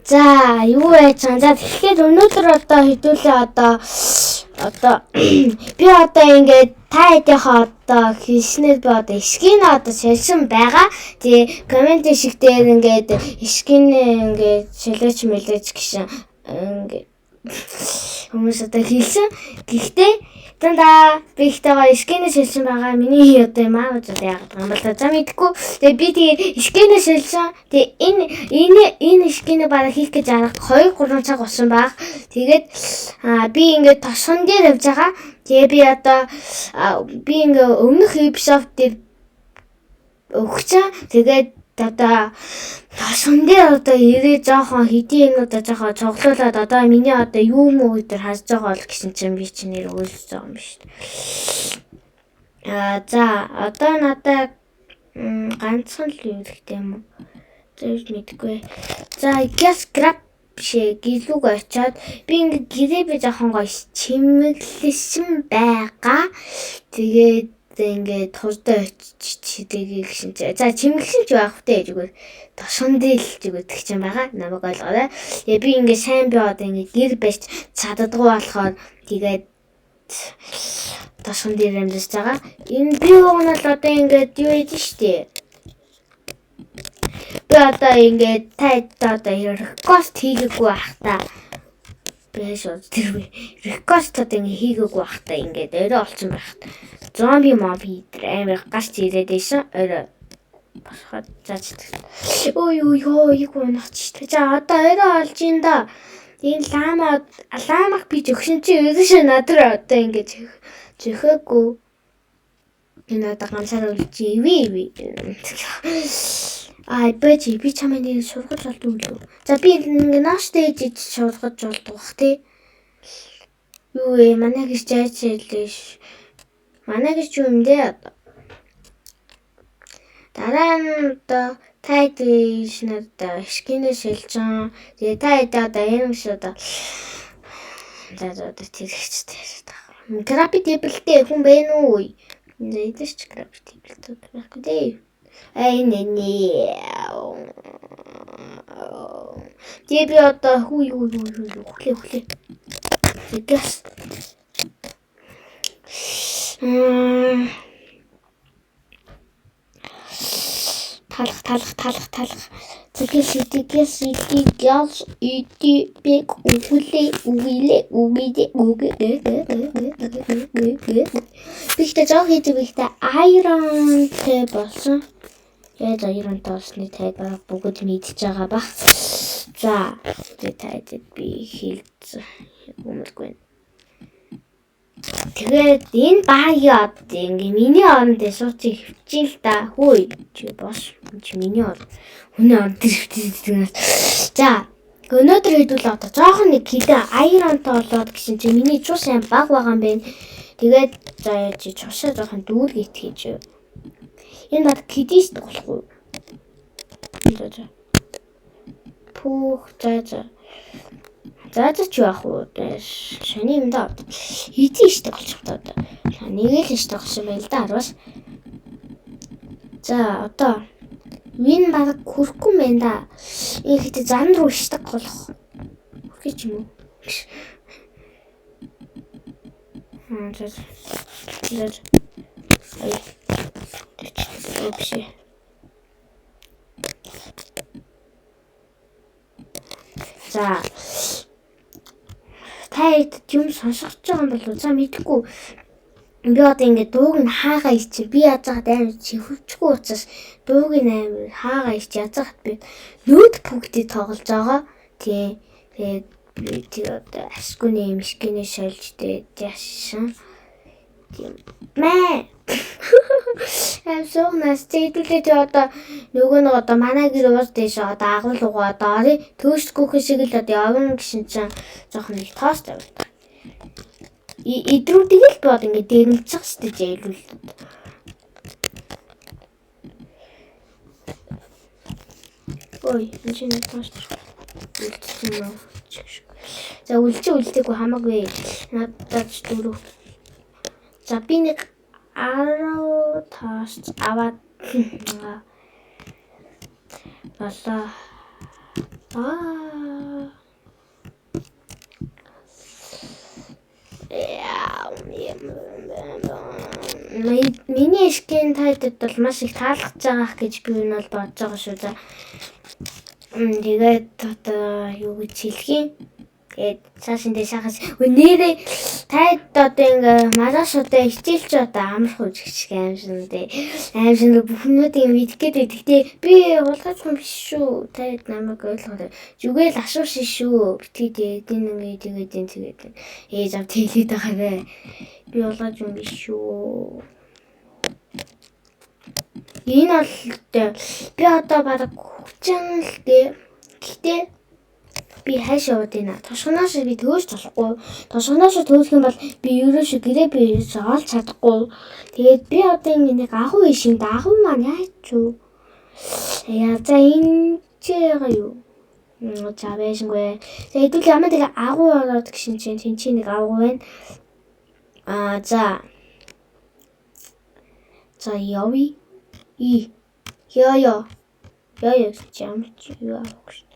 За, юу байж байгаа. За, тэгэхээр өнөөдөр одоо хэдүүлээ одоо би одоо ингээд та хэдийнхээ одоо хийснээр би одоо эшгийн одоо шилжин байгаа. Тэгээ комент шиг дээр ингээд эшгийн ингээд шилэж мэлэж гişэн ингээд хүмүүс одоо хийсэн. Гэхдээ дандаа би ихтэйгээ эшгийн шилжин байгаа. Миний одоо маа одоо яагаад байгаа юм бол за мэдгүй. Тэгээ би тэгээ эшгийн шилжин тэгээ энэ эшгийн бараа хийх гэж арга 2-3 цаг болсон баг. Тэгээд би ингээд тосгон дээр явж байгаа. Тэгээ би одоо би ингээ өмнөх эпизод дээр өгчээ. Тэгээд одоо тосгон дээр одоо ирээ жоохон хэдийн юм одоо жоохон цоглуулад одоо миний одоо юу муу дээр харж байгаа бол гэсэн чинь би чинь нэр үйлс байгаа юм шүү дээ. За одоо надад ганцхан л юу хэрэгтэй юм уу? Зөв мэдгүй. За gas grab шиг гэлүүг очиод би ингээ гэрээ жоохон гоё чимэглэсэн байгаа. Тэгээд ингээд хурдан очиж тэгээ гişin. За чимэглэн ч байх вэ зүгээр тосгон дээр л зүгээр тэгч юм байгаа. Намайг ойлгоорой. Тэгээ би ингээ сайн би одоо ингээ гэр барьж чаддаггүй болохоор тэгээд тосгон дээр амьдарч байгаа. Энэ би уунал одоо ингээд юу хийж штэ. Би одоо ингээд та одоо request хийгээгүй байх та. Бэж тэр request одоо ингээ хийгээгүй байх та ингээд өрөө олцсон байх. Зомби моби амар гарч ирээд байсан. Өрөө босоход зааж. Ой юу наач. За одоо өрөө олж ин да. Энэ ламаг би зөвшин чи өдөш надраа одоо ингээд зөхөөгүй. Энэ одоо ганцаар үлж ивэ. Бэж би чамайг нэг сургаж болдгоо юу. За би ингээ нааштай ээж сургаж болдгоо бах тий. Юу манай гэж жаач хэлээш. Манай гэж юм дээ. Дараа нь одоо тайдш надаа эшгинэ шилжэн. Тэгээ тайдаа одоо юм шиг одоо за тэрэгчтэй. Графитиблтэй хүн бэ нү? Нэдэш графитиблтэй байхгүй дээ. Нэ. Тэгээ би одоо хүлээ. Тэгээс талах. Тэгээс бэг үлээ. Бихтэй жоо хийж бихтэй iron тэй болсон. Яаж iron тоосны тайд бүгд мэдчихэж байгаа ба. За тайд би хийлцээ. Өмнөгүй. Тэгээд энэ багийн од ингээ миний оронд суучих хөвчин л та хөөе чи бос чи миний орон хүний орон тэр. За өнөөдөр хэдүүл одоо жоохон нэг хилээ айронтой болоод гэсэн чи миний чуу сайн баг байгаа юм байна. Тэгээд за чи чушаа жоохон дүүргийт хийж. Энэ бат кидиш болохгүй. За. Пүүх за. За ч яах вэ? Шаны юм да. Хитий штэ болчих таа. Нэг л штэ болсон байл да 10-аас. За одоо вин баг хүрхгүй мэн да. Энэ хитий зан руу штэ болох. Хүрхий ч юм уу? За. Опши. За. Тайд юм сонсож байгаа юм болов за мэдгүй. Би одоо ингэ дууг нь хаагаа ичи би яаж байгаа дайм чихвчгүй учраас дууг нь амар хаагаа ичи яаж байгаа би ноутбуктэй тоглож байгаа. Тэгээд би одоо асгүний мишгиний шалжтэй яасан. Мэ. Амсуунаас зэдүүлээд одоо нөгөө нэг одоо манай гэр уус дэш одоо агуул угаа одоо орё төөшгөх шиг л одоо явна гэсэн чинь жоохон их тоос тавьдаг. Идрүүдийг л бод ингэ дэрэмчих штэ жийлүүл. Ой, энэ нэг тоос. Үлдсэн юм. За үлдээгүй хамаагүй. Надад 4. За би нэг 10 тоос аваад болоо. миний эшгийн тайдад бол маш их таалагдж байгаах гэж би энэ бол бодож байгаа шүү. За. Тэгээд одоо юу гэж хэлэх юм? Тэгээд цаашин дээр шахаж нэрээ тайд одоо ингээ маргааш одоо хичээлч одоо амарх үжигч аимшин бүхнүүдийн мэдэх гэдэг. Гэхдээ би улгаж хүн биш шүү. Тайд намайг ойлгоод зүгээл ашууш шүү. Битгий энэ тэгээд ээж ав тэлээд байгаа бай. Би улгаж хүн биш шүү. Энэ бол би одоо бараг хүчин л дээ. Гэхдээ би хайш яваад байна. Тошгоноос би төөж болохгүй. Тошгоноос төөөх юм бол би ерөөшөө гэрээ би олж чадахгүй. Тэгээд би одоо нэг агуу ишинд агуу маань яач юу? Яа за энэ чигаа юу? За байшингүй. За хэдүүл ямар нэг агуу ороод гişin чинь нэг агуу байна. За явъя. Яа ямар ч юу авах шүү.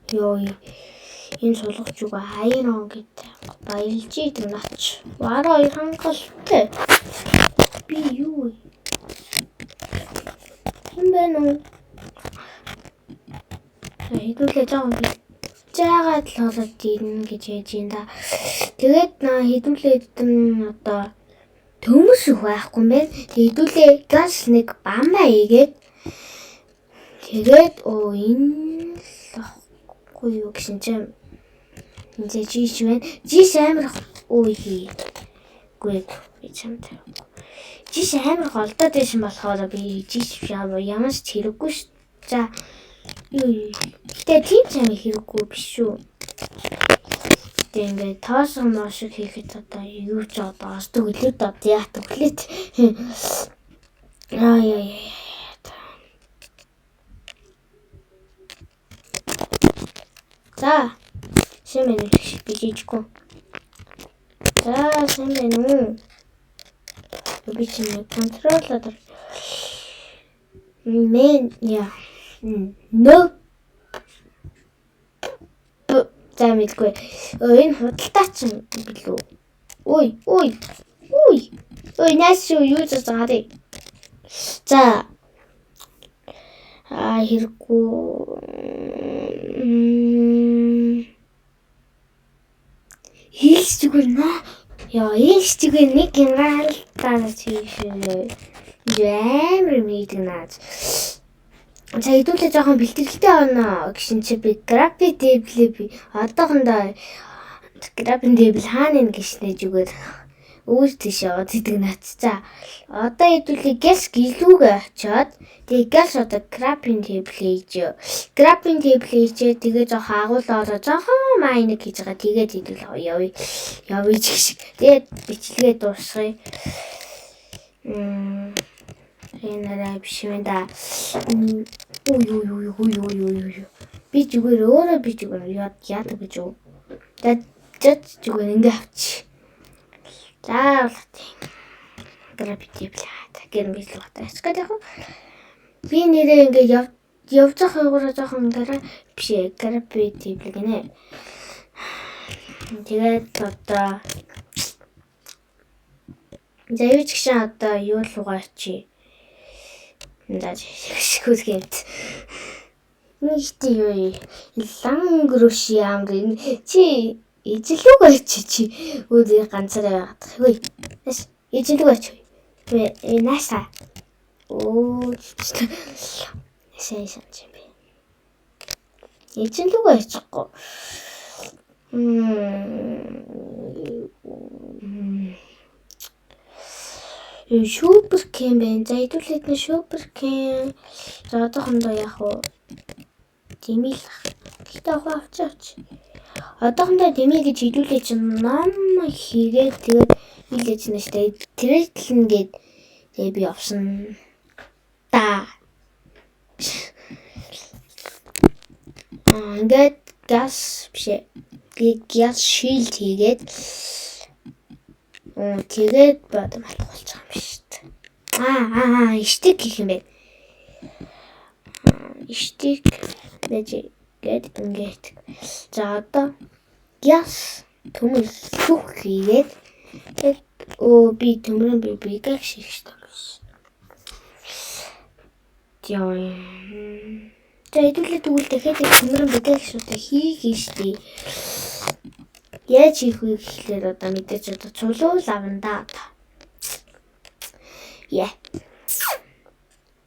Энэ сулгаж юугаа хайрон гэдэг баялж идэг нач. Вараа хангалтай. Би юу вэ? Хэн бэ нөө? Хэдүүлээ жаахан би жаагаад л болоод ирнэ гэж яаж юм да. Тэгээд хэдүүлээ одоо төмөс их байхгүй юм байна. Хэдүүлээ газ нэг бамбаа игээд тэгээд энэ юу гэсэн чинь энэ жиш байна. Жиш амар үй. Гүй би чамтай. Жиш амар голдоод байсан болохоор би жиш ямар ч хэрэггүй ш. За юу. Гэтэ тийм ч амар хэрэггүй биш шүү. Гэтэ ингээд тоосон шиг хийхэд одоо юу ч одоо осдог үлээд одоо яатаг үлээд. Яа. За, шимэн бижижгүй. За, шимэн үү. Би чинь контроллер. Мен яа. No. За мэдгүй. Энэ худалдаа чинь билүү. Ой. Нааш юу заагаад. За. Хэрэггүй. Хэлж зүгээр наа. Хэлж зүгээр нэг юм хаалтаа чийшээ. Амар мэдэн наач. За хэдүүлээ жоохон бэлтгэлтэй оноо гişin чи би графи дэблээ би одоохондоо графи дэбл хаана нэ гişнэ зүгээр өөр тийш яваад идэг наач. За одоо хэдүүлээ гэс гэлүүгээ очоод тэгээ гэс одоо графи дэблээ хийж тэгээ жоохон агуулаа жоохон майныг хийж байгаа. Тэгээд хэдүүл явъя ч гişиг. Тэгээд бичлэгээ дуусгая. Энэ биш юм да. Ой. Би зүгээр өөрөө би зүгээр яадаг гэж юу. Дад зүгээр ингээ авч. За графити плата гэр мэйл батаач гэдэг юм. Би нэрээ ингээ явж байгаа байгаараа жоохон графити плаг гинэ. Тэгээд одоо заавч гişэн одоо юу л угаач. Да шигүүс гэмт. Нийт юу лангруши амрын чи ижлүүгээ чи өөр ганцаараа яваад. Хөөе. Ижлүүгээ чи. Нааса. Оо. Сайн юм бэ. Ижлүүгээ чихгүй. Шүүпер байна. За хэдүүлээд нь шүүпер кем. За одоохондоо яах вэ? Дэмил. Гэхдээ авч. Одоохондоо дэмий гэж хэдүүлээ чинь ном хийгээд тэгээд хэлээж нэ штэ. Тэрэлэн гээд тэгээ би авсан. Да. Ингээд газ биш. Газ шилд хийгээд тэгээд бадам алхуулж байгаа юм шүү дээ. Иштик гэх юм бэ. Иштик гэж гээд ингээд. За одоо газ төмөр сүх хийгээд би төмрөн бигэг шигшдэг. Яа. Хэдүүлээ тэгвэл дахиад төмрөн бигэг шигшдэг хийгээ штий. Яаж хийх вэ гэхлээр одоо мэдээж одоо цулуул авна да. Яа.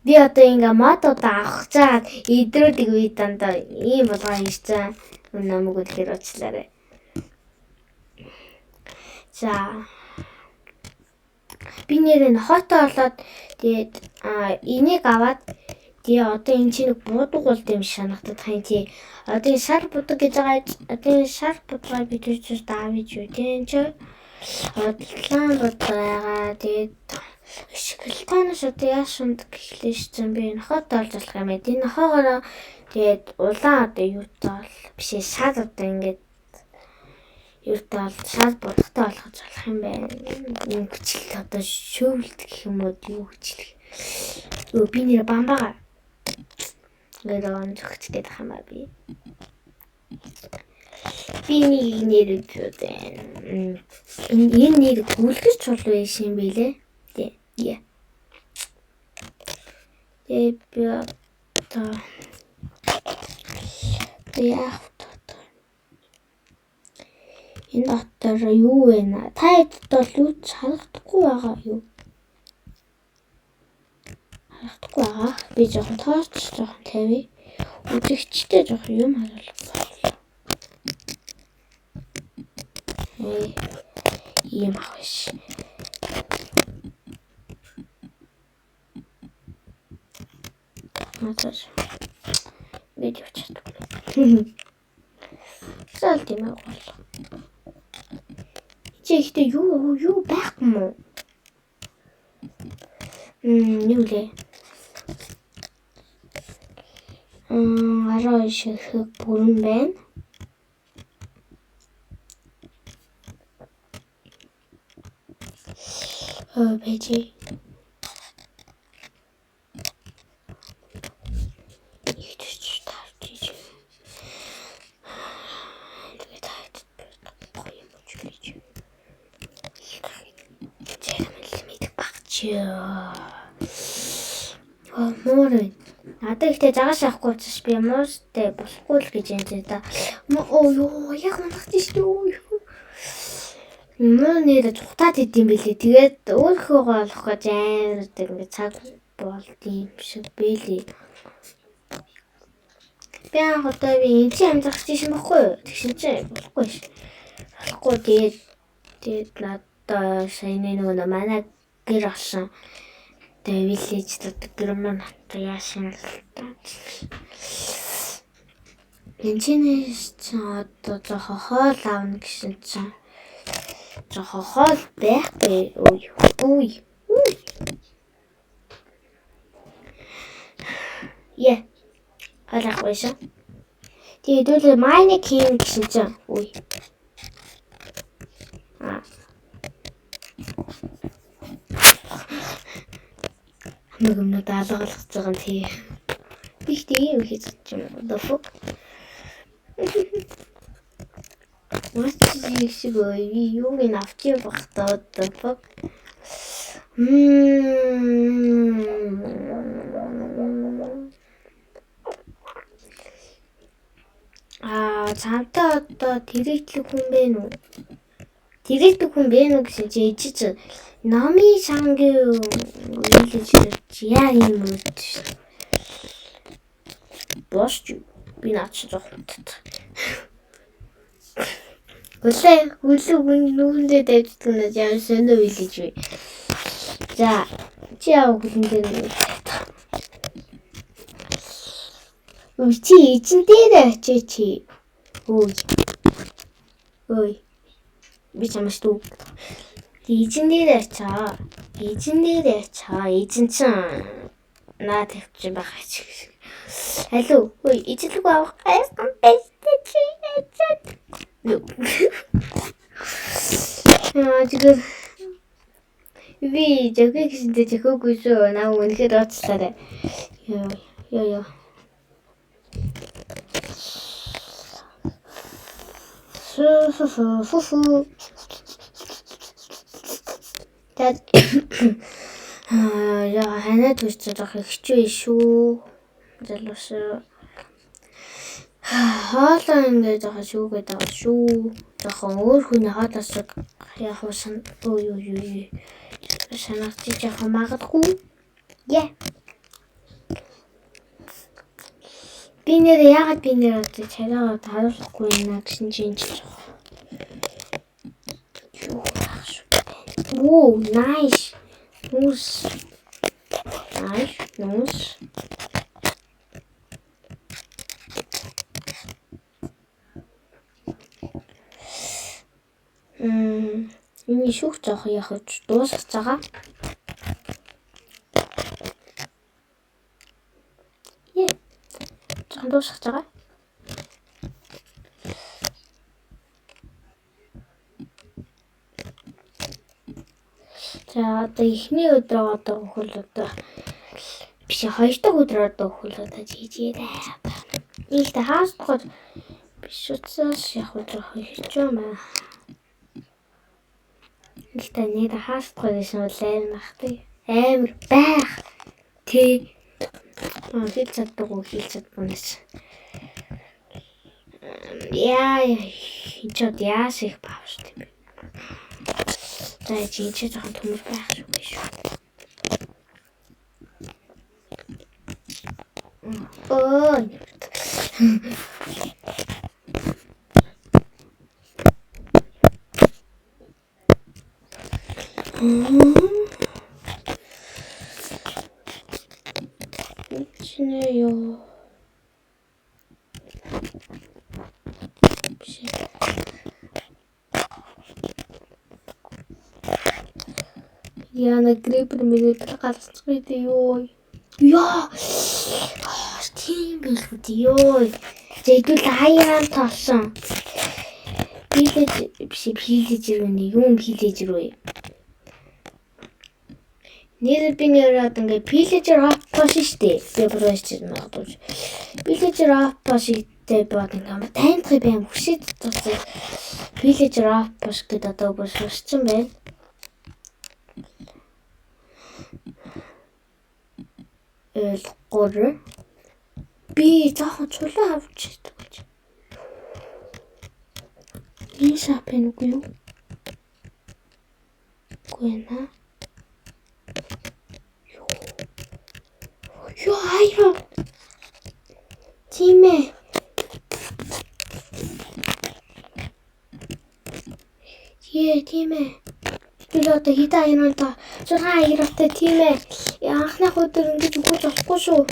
Би одоо ингээ модод авах чаад идрүүдийг үе дандаа ийм болгоо хийсэн. Намайг үлэхээр уучлаарай. За. Би нэрээ хото олоод тэгээд энийг аваад тэгээ одоо энэ чинь буудаг бол юм санагдаад хайн тий. Одоо шар будаг гэж байгаа. Одоо шар будгаа бид ч daavж юу тий. Чи одлон будгаа тэгээд шоколадоноос одоо яаш ундаг гэхлээ шин би нохот олж болох юм ээ. Энэ нохоогоо тэгээд улаан одоо юутай бол биш шар одоо ингээд юутай бол шар будагтай болгож болох юм байна. Энэ хүчил одоо шөөвлөлт гэх юм уу юу хүчлэх. Би нэр бамбага. Ингээд онцгч гэдэг юм аа би. Би нэр энэ нэр гүйлгэж чул байш юм билэ. Яа. Би та яах вэ? Энэ дотор юу вэ? Та хэд бол юу харагдахгүй байгаа юу? Харагдахгүй байгаа. Би жоохон тооч жоохон тавь. Үзэгчтэй жоохон юм харуулах. Ийм аваш. Маташ. Видео чат. Сал тийм аа. Чи ихтэй юу байхгүй мó? Юу лээ? Арай шиг бүрэн байна. Бэжи. Муурын. Надад ихтэй загаш авахгүй учраас би муустай болохгүй л гэж энэ да. Оо яг унахт шүү. Нэр цухтаад идэм билээ. Тэгээд өөрхөө олох гэж амардаг ингээ цаг болд юм шиг бэлээ. Би одоо би энэ амжих чинь баггүй. Тэгшин чи болохгүй ш. Болохгүй тэгээд надаа саяны нөгөө манай гэр олсон. Тэгээд виллежд гэр маань яашин л та. Энэ чинь одоо жоохон хоол аавна гэсэн чинь жоохон хоол байхгүй. Үй. Яа. Алахгүй шээ. Тэгээд дүүл майныг хийн гэсэн чинь үй. Нөгөөмнөд алгалах гэж байгаа юм тий. Би ихтэй юм хийж чадчих юм. The fuck. What is шиг ой юуг н авчих бах та the fuck. Цаантаа одоо тэрэгтлэг хүн бэ нү? Тэрэгтлэг хүн бэ нү гэсэн чи ичиж Нами сангийн үйлч яа юм уу шүү. Босч би наач жоохон. Хүлээ нүгэндээ давждаг нь яа сонио үйлж вэ. За чи яа хүлэн дээр чи эзэн дээр очиж чи. Ой. Би чамаас дүү. Эзэн дээр очоо. Эзэн чинь наа тавьчих байгаа ч. Алуу. Ой, эзэлэг авах гайсан бэстэй чи. Зүгээр би жогыг хийсэндээ жохоогүй шүү. Наа үнэхээр оцлаарай. Ёо. Фу. Тэгэд яа ханаа төрчөд авах хэвчээ шүү. Залуусаа хоолоо ингээд байгаа шүүгээд байгаа шүү. Жохон өөр хүний хоолоос яг уусан юу санагдчих яг магадгүй. Яа. Би нэр яагаад би нэр одоо царайгаа харуулахгүй байна гэсэн чинь юу байх шүү. Оо, nice. Нус. Миний шүүх жоох яхаж дуусах цагаа. Дуусах цагаа. За одоо эхний өдрөө одоо хөл одоо биш хоёр дахь өдрөө одоо хөл одоо жижигээрээ. Их таахгүй биш учраас яг жоох хэвчээ маа. Ихтэй нэр хаахгүй гэсэн бол амар байх. Тэг. Хэл чаддаггүйс. Яа чод яас их бааш тийм. За чи жоохон төмөр байх шүү биш үү. Оо. Чинеё. Яна грипер минут гарцгүй ёо. Яа. Тийм билгүүд ёо. Зэдүүл хаяан тоосон. Пилэж ирвэ юм пилэж ирвэ. Нэр би нэрээд ингээ пилежер аппаш штэ. Би бүрэж магадгүй. Пилежер аппаш гэдэг бод ингээ тайнтрыг бэм хүсэж тооцоо. Пилежер аппаш гэдэг одоо бүр сурсан байна. Гор би жоохон чулуу авч идэх гэж. Энэ шапен үгүй юу? Гүнэ. Ёо айва. Тийм ээ. Тийм ээ. Би л одоо хитаа юм да. 6 аягтай тийм ээ. Анхных өдөр ингэж өгч болохгүй шүү.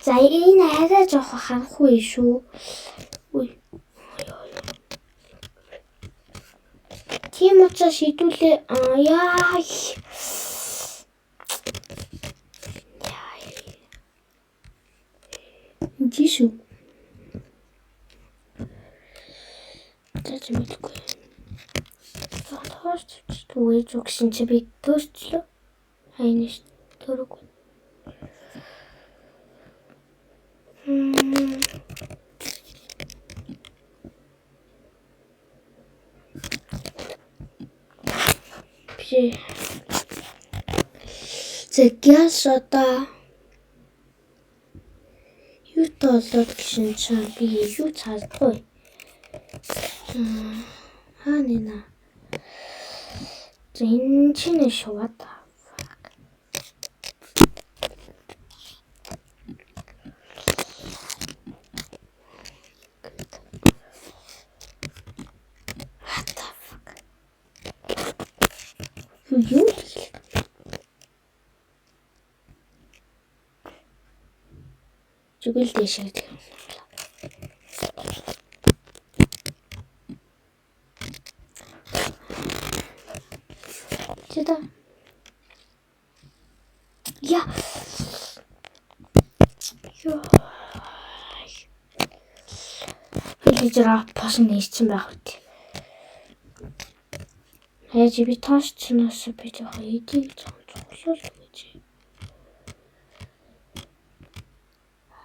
За энэ арай жоох харахгүй шүү. Үй. Тийм учраас шийдүүлээ. Яа. Жишүү. Мэдгүй. Үгүй зүгсэн чи би төрчлөө. Хайнаш төрөг. Би зэгяс одоо юу толоод гişin чам би юу цаадгүй. Ханина. Зинчинэ шууд. Юу? Зүгэл дэшээ гэх юм. Чита. Я. Ёо. Пилежер пашин нээсэн байх үү. Яаж би тоош чнаас би жоо эдийг цоглол гэж.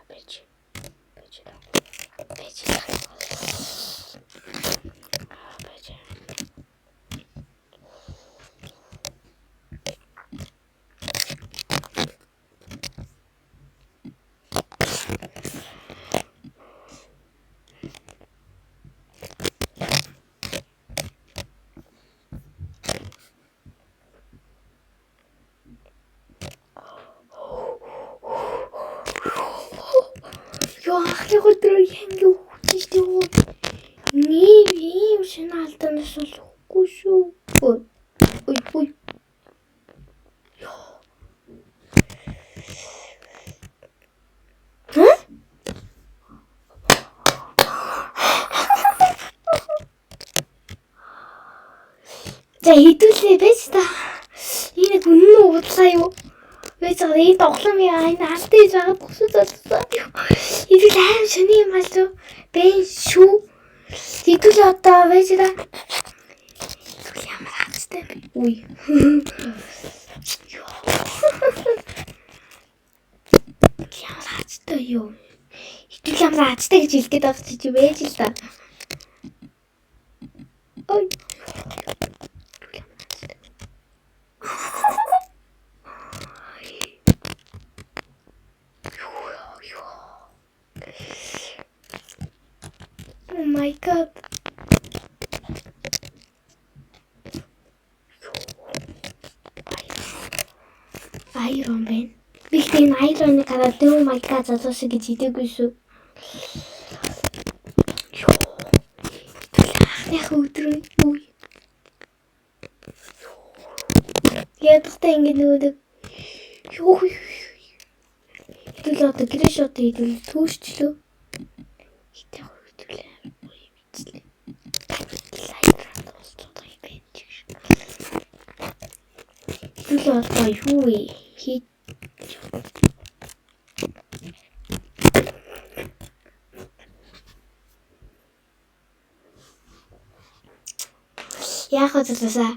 Би Ёо анхны өдөр ингээ хөвчж дээ. Ийм шинэ алдаанаас бол үгүй шүү. Ой. За хэдүүлээ байж та. Энэ үнэн уудлаа юу? Байж байгаа энэ тоглоом яа энэ алдаж байгаа бүсэд болчихсон. Идэл аим шүний юм байна шүү. Бэн шүү. Хэдүүлээ одоо байж та. Ямар хацтай. Үй. Ямар хацтай юу? Хэдүүлээ ямар хацтай гэж хэлгээд байгаа чи байж л та. Ой. Oh my god. Iron Man. Бихтэн Iron-ыг хараад oh my god залуус гэж хэлээгүй шүү. Яг өдрөө үе. Ядахтай ингэ нөгөө юу. Хэдүүл одоо гэрээ шот хийдүүл түүшчлөө. Хитэ хөдөлөө. Хэдүүл одоо юу хий. Яг хөдлөөсаа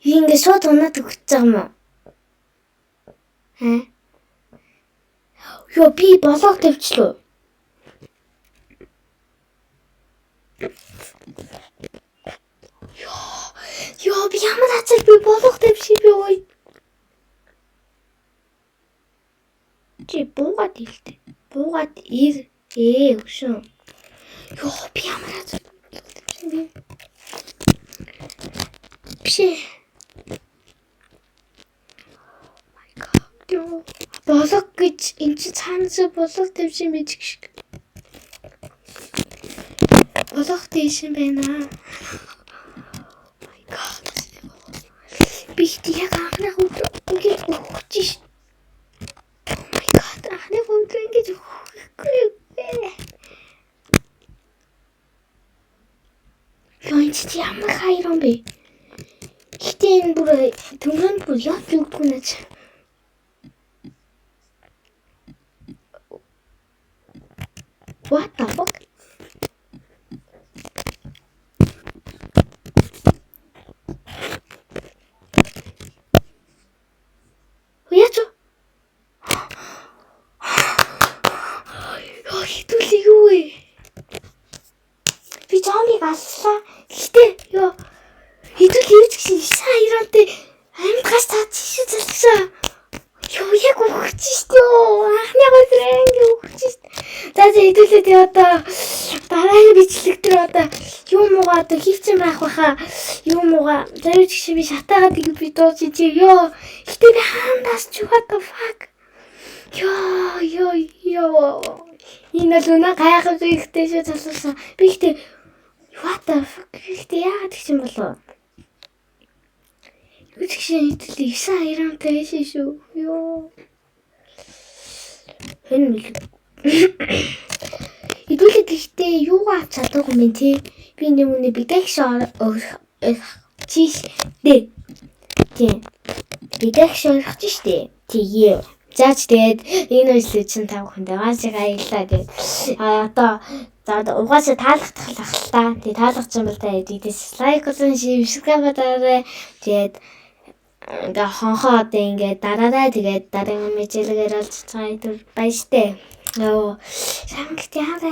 ингэ шууд унаад өгч байгаа юм уу? Ёо би болоог тавьчлаа. Ёо би ямар ацал би болоог тавьчих би ой. Чи буугаад илтээ. Буугаад ир. Өгшөө. Ёо би ямар ацал тавьчих би. Бишээ. Болог гэж энэ чи цаанаас болог тавьчих юм биш шиг. Болог дэшин байна. My god. Би яг анхны өдөр ингэж өгч ш. Oh my god. Анхны өдөр ингэж өгөхгүй. Яа чи ямар хайран бэ? Хитэн бүр түмэн бүр яг юугүй нэ. What the fuck? Яачо? Яа хитүүл юу вэ? Би зомбиг аллаа. Гэтэ ёо хитүүл юу ч гэсэн хайрантай амьд гаш таачиж залгсан. Ёо яг өгч штэ ёо. Анхны өдөр ингэ өгч штэ. За хэдүүлээ тий одоо дараагийн бичлэг дээр одоо юм уугаа одоо хийцэн байх баха. Юм уугаа заримч гэсэн би шатаагаад ингэ би дууж чи ёо. Гэтэ би хаандас ч what the fuck. Ёо. Энэ л үнэ гайхав ихтэй шүү залуусаа. Би ихтэй what the fuck ихтэй яагаад гэх юм болов? Юу ч гэсэн хэдүүлээ 9 хайрантай байсан шүү. Ёо. Энэ мэл хэдүүлээ гэхдээ юугаа авч чадаагүй юм тий. Би нэг бигдэгш чиш дээ. Тий. Бигдэгш орох штэ. Тий. Заач тэгээд энэ үйлсээ чинь тав хүндээ маш их аяллаа тэгээд одоо за угаасаа таалагдах л та. Тэгээд таалгах юм бол та эдгээс лайк болон subscribe дараарай. Тэгээд ингээ хонхоо одоо ингээ дараарай. Тэгээд дараагийн мэдээлэлээр олж цаая баяртай. Оо. Сайн гэхдээ